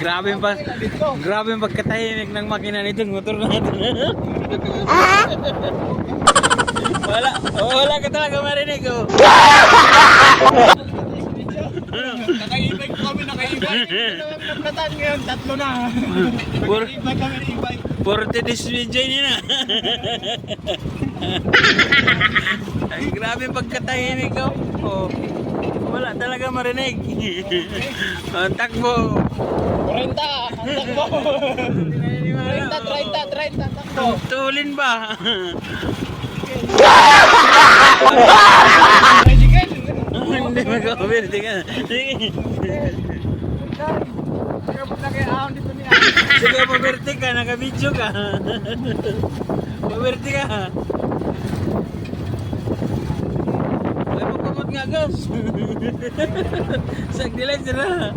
Grabe yung pagkatahimik ng makina nito, motor natin. Wala ka talaga marinig, oh. Naka-e-bike po kami, naka-e-bike. Nagkatan ngayon, 3 na. Naka-e-bike kami, e-bike. 40 disvidyo niya na. Ay, grabe yung pagkatahimik, oh. Oh. Wala talaga marinig. Ang takbo. 40, ang takbo. 30, takbo. Tulin ba? Hindi mag-overti ka. Sige. Sige, overti ka. Naka-video ka. Overti ka. Ay, magpamot nga, gas. Sagdilay sila.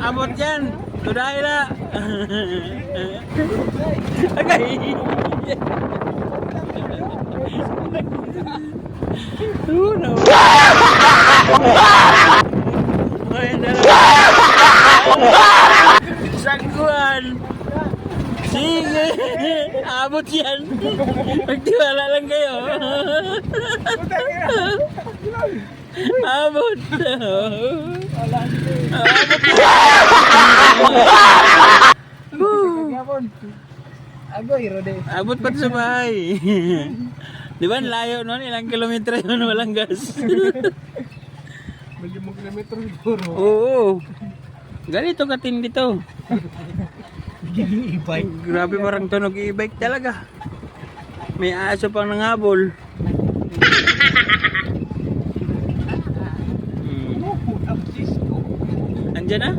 Abot yan. Tuday na. Agay. No. Ay, sagkuhan. Sige. Abot yan. Magtiwala lang kayo. Abot. Abot pa sa bahay. Di ba layo noon? Ilang kilometro yun, walang gas. Medyo mga kilometro siguro. Oo. Ganito katindi to. E-bike. Grabe parang tunog e-bike talaga. May aso pang nangabol. Andiyan na?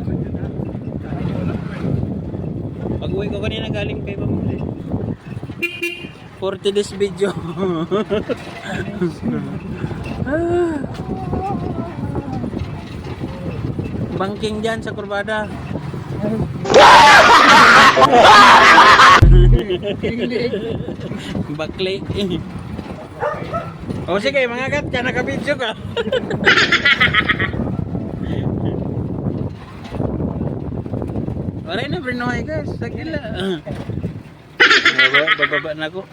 Pag-uwi ko kanina galing kay Pamuli. 40 this video. Bangking dyan sa kurbada. Bakli. O sige, mga kat, ka naka-video ka. Waray na, Brinoy guys. Sagila. Bababa na ako.